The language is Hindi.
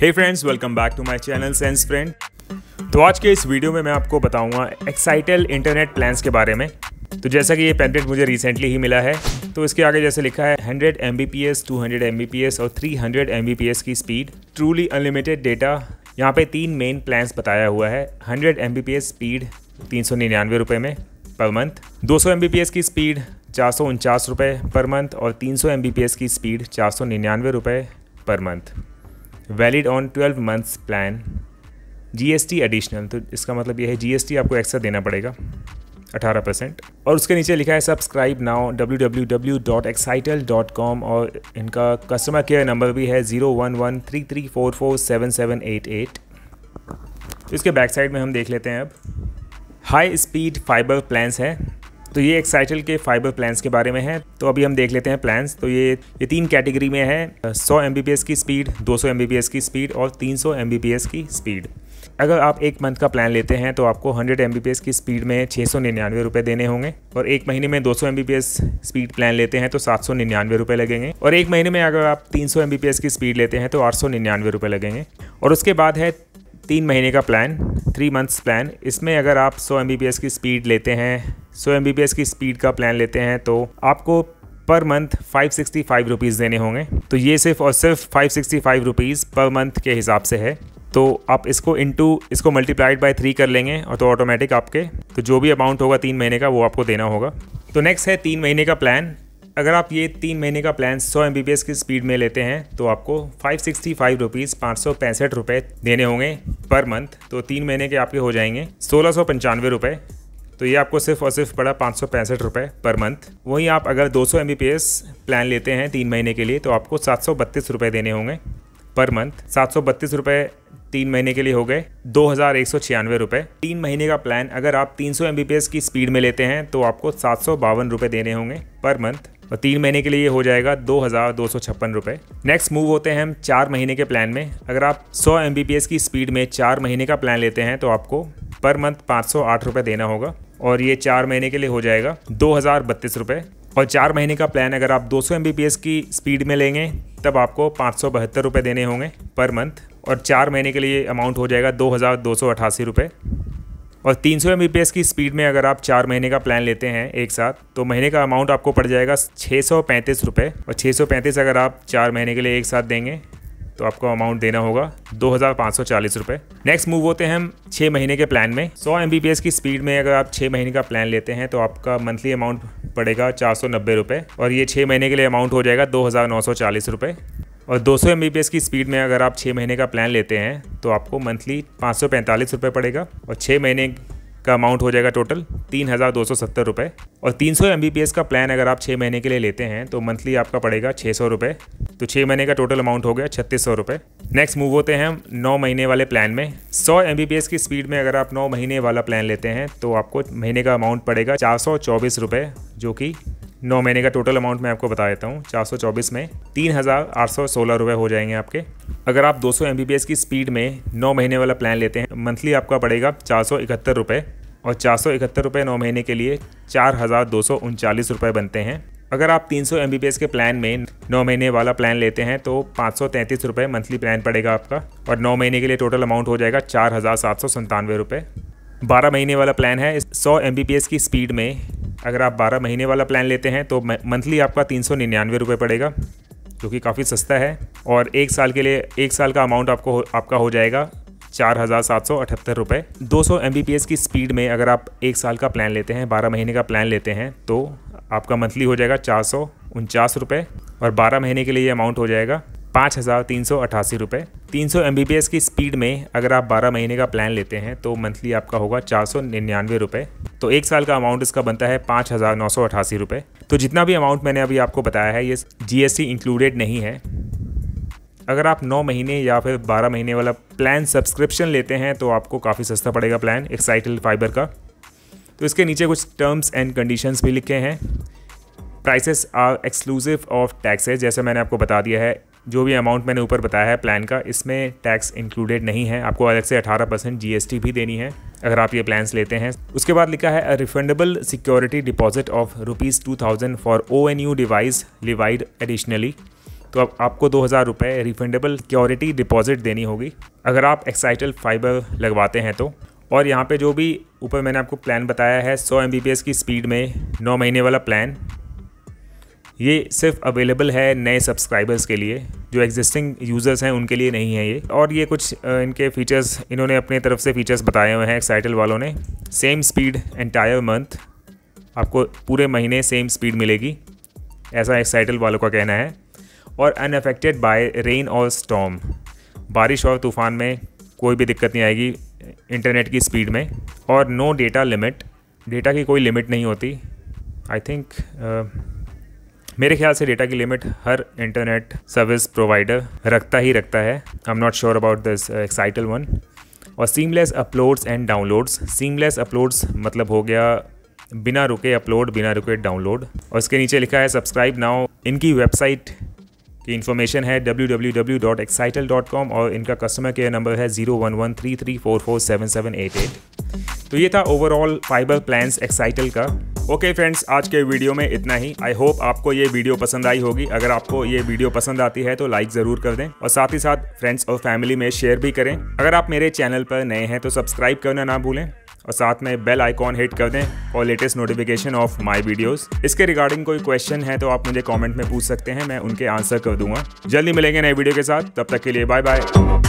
Hey friends, welcome back to my channel sense friend. तो आज के इस वीडियो में मैं आपको बताऊंगा एक्साइटेल इंटरनेट प्लान्स के बारे में। तो जैसा कि ये पैम्पलेट मुझे रिसेंटली ही मिला है, तो इसके आगे जैसे लिखा है 100 Mbps, 200 Mbps और 300 Mbps की स्पीड, ट्रूली अनलिमिटेड डेटा। यहाँ पे 3 मेन प्लान्स बताया हुआ है। 100 Mbps स्पीड 399 रुपये में पर मंथ, 200 Mbps की स्पीड 449 रुपये पर मंथ और 300 Mbps की स्पीड 499 रुपये per month. Valid on 12 months plan, GST additional. तो इसका मतलब ये है GST आपको एक्स्ट्रा देना पड़ेगा 18%। और उसके नीचे लिखा है सब्सक्राइब नाउ www.excitel.com और इनका कस्टमर केयर नंबर भी है 011334477888। तो इसके बैक साइड में हम देख लेते हैं अब हाई स्पीड फाइबर प्लान्स है। तो ये एक्साइटेल के फाइबर प्लान्स के बारे में है। तो अभी हम देख लेते हैं प्लान्स। तो ये 3 कैटेगरी में है, 100 Mbps की स्पीड, 200 Mbps की स्पीड और 300 Mbps की स्पीड। अगर आप 1 मंथ का प्लान लेते हैं तो आपको 100 Mbps की स्पीड में 699 रुपये देने होंगे और 1 महीने में 200 Mbps स्पीड प्लान लेते हैं तो 799 रुपये लगेंगे और 1 महीने में अगर आप 300 Mbps की स्पीड लेते हैं तो 899 रुपये लगेंगे। और उसके बाद है 3 महीने का प्लान, 3 मंथ्स प्लान। इसमें अगर आप 100 Mbps की स्पीड लेते हैं, 100 Mbps की स्पीड का प्लान लेते हैं तो आपको पर मंथ 565 रुपीज़ देने होंगे। तो ये सिर्फ और सिर्फ 565 रुपीज़ पर मंथ के हिसाब से है। तो आप इसको मल्टीप्लाइड बाय 3 कर लेंगे और तो ऑटोमेटिक आपके तो जो भी अमाउंट होगा 3 महीने का वो आपको देना होगा। तो नेक्स्ट है 3 महीने का प्लान। अगर आप ये 3 महीने का प्लान 100 Mbps की स्पीड में लेते हैं तो आपको 565 रुपीज़ 565 रुपये देने होंगे पर मंथ। तो 3 महीने के आपके हो जाएंगे 1695 रुपये। तो ये आपको सिर्फ और सिर्फ पड़ा 565 रुपये पर मंथ। वहीं आप अगर 200 Mbps प्लान लेते हैं 3 महीने के लिए तो आपको 732 रुपये देने होंगे पर मंथ। 732 रुपये 3 महीने के लिए हो गए 2196 रुपये। 3 महीने का प्लान अगर आप 300 Mbps की स्पीड में लेते हैं तो आपको 752 रुपये देने होंगे पर मंथ और 3 महीने के लिए ये हो जाएगा 2256 रुपये। नेक्स्ट मूव होते हैं हम 4 महीने के प्लान में। अगर आप 100 Mbps की स्पीड में 4 महीने का प्लान लेते हैं तो आपको पर मंथ 508 रुपये देना होगा और ये 4 महीने के लिए हो जाएगा 2032 रुपये। और 4 महीने का प्लान अगर आप 200 Mbps की स्पीड में लेंगे तब आपको 572 रुपये देने होंगे पर मंथ और 4 महीने के लिए अमाउंट हो जाएगा 2288 रुपये। और 300 Mbps की स्पीड में अगर आप 4 महीने का प्लान लेते हैं एक साथ तो महीने का अमाउंट आपको पड़ जाएगा 635 रुपये और 635 अगर आप 4 महीने के लिए एक साथ देंगे तो आपको अमाउंट देना होगा 2540 रुपये। नेक्स्ट मूव होते हैं हम 6 महीने के प्लान में। 100 Mbps की स्पीड में अगर आप 6 महीने का प्लान लेते हैं तो आपका मंथली अमाउंट पड़ेगा 490 रुपये और ये 6 महीने के लिए अमाउंट हो जाएगा 2940 रुपये। और 200 Mbps की स्पीड में अगर आप 6 महीने का प्लान लेते हैं तो आपको मंथली 545 रुपये पड़ेगा और 6 महीने का अमाउंट हो जाएगा टोटल 3270 रुपये। और 300 Mbps का प्लान अगर आप 6 महीने के लिए लेते हैं तो मंथली आपका पड़ेगा 600 रुपये। तो 6 महीने का टोटल अमाउंट हो गया 3600 रुपये। नेक्स्ट मूव होते हैं हम 9 महीने वाले प्लान में। 100 Mbps की स्पीड में अगर आप 9 महीने वाला प्लान लेते हैं तो आपको महीने का अमाउंट पड़ेगा 424 रुपये, जो कि 9 महीने का टोटल अमाउंट मैं आपको बता देता हूँ। 424 में 3816 रुपये हो जाएंगे आपके। अगर आप 200 Mbps की स्पीड में 9 महीने वाला प्लान लेते हैं मंथली आपका पड़ेगा 471 रुपये और 471 रुपये 9 महीने के लिए 4239 रुपये बनते हैं। अगर आप 300 Mbps के प्लान में 9 महीने वाला प्लान लेते हैं तो 533 रुपये मंथली प्लान पड़ेगा आपका और 9 महीने के लिए टोटल अमाउंट हो जाएगा 4797 रुपये। 12 महीने वाला प्लान है। 100 Mbps की स्पीड में अगर आप 12 महीने वाला प्लान लेते हैं तो मंथली आपका 399 रुपये पड़ेगा, जो कि काफ़ी सस्ता है। और 1 साल के लिए 1 साल का अमाउंट आपका हो जाएगा 4778 रुपये। 200 Mbps की स्पीड में अगर आप 1 साल का प्लान लेते हैं, 12 महीने का प्लान लेते हैं तो आपका मंथली हो जाएगा 449 रुपये और 12 महीने के लिए ये अमाउंट हो जाएगा 5388 रुपये। 300 Mbps की स्पीड में अगर आप 12 महीने का प्लान लेते हैं तो मंथली आपका होगा 499 रुपये। तो 1 साल का अमाउंट इसका बनता है 5988 रुपये। तो जितना भी अमाउंट मैंने अभी आपको बताया है ये GST इंक्लूडेड नहीं है। अगर आप 9 महीने या फिर 12 महीने वाला प्लान सब्सक्रिप्शन लेते हैं तो आपको काफ़ी सस्ता पड़ेगा प्लान एक्साइटेल फाइबर का। तो इसके नीचे कुछ टर्म्स एंड कंडीशंस भी लिखे हैं। Prices are exclusive of taxes, जैसे मैंने आपको बता दिया है। जो भी अमाउंट मैंने ऊपर बताया है प्लान का, इसमें टैक्स इंक्लूडेड नहीं है। आपको अलग से 18% GST भी देनी है अगर आप ये प्लान्स लेते हैं। उसके बाद लिखा है a refundable security deposit of ₹2000 for ONU device levied additionally. तो अब आपको 2000 रुपये रिफंडेबल सिक्योरिटी डिपॉजिट देनी होगी अगर आप एक्साइटल फाइबर लगवाते हैं तो। और यहाँ पे जो भी ऊपर मैंने आपको प्लान बताया है 100 Mbps की स्पीड में 9 महीने वाला प्लान, ये सिर्फ अवेलेबल है नए सब्सक्राइबर्स के लिए, जो एग्जिस्टिंग यूज़र्स हैं उनके लिए नहीं है ये। और ये कुछ इनके फीचर्स इन्होंने अपने तरफ से फीचर्स बताए हुए हैं एक्साइटल वालों ने। सेम स्पीड एंटायर मंथ, आपको पूरे महीने सेम स्पीड मिलेगी, ऐसा एक्साइटल वालों का कहना है। और अनअफेक्टेड बाय रेन और स्टॉर्म, बारिश और तूफ़ान में कोई भी दिक्कत नहीं आएगी इंटरनेट की स्पीड में। और नो डेटा लिमिट, डेटा की कोई लिमिट नहीं होती। आई थिंक मेरे ख्याल से डेटा की लिमिट हर इंटरनेट सर्विस प्रोवाइडर रखता है। I am not sure about this Excitel one. और seamless uploads and downloads, seamless uploads मतलब हो गया बिना रुके अपलोड, बिना रुके डाउनलोड। और इसके नीचे लिखा है सब्सक्राइब नाउ। इनकी वेबसाइट की इन्फॉर्मेशन है www.excitel.com और इनका कस्टमर केयर नंबर है 011334477788। तो ये था ओवरऑल फाइबर प्लान्स एक्साइटल का। ओके फ्रेंड्स, आज के वीडियो में इतना ही। आई होप आपको ये वीडियो पसंद आई होगी। अगर आपको ये वीडियो पसंद आती है तो लाइक ज़रूर कर दें और साथ ही साथ फ्रेंड्स और फैमिली में शेयर भी करें। अगर आप मेरे चैनल पर नए हैं तो सब्सक्राइब करना ना भूलें और साथ में बेल आइकॉन हिट कर दें और latest notification of my videos. इसके रिगार्डिंग कोई क्वेश्चन है तो आप मुझे कमेंट में पूछ सकते हैं, मैं उनके आंसर कर दूंगा। जल्दी मिलेंगे नए वीडियो के साथ, तब तक के लिए बाय बाय।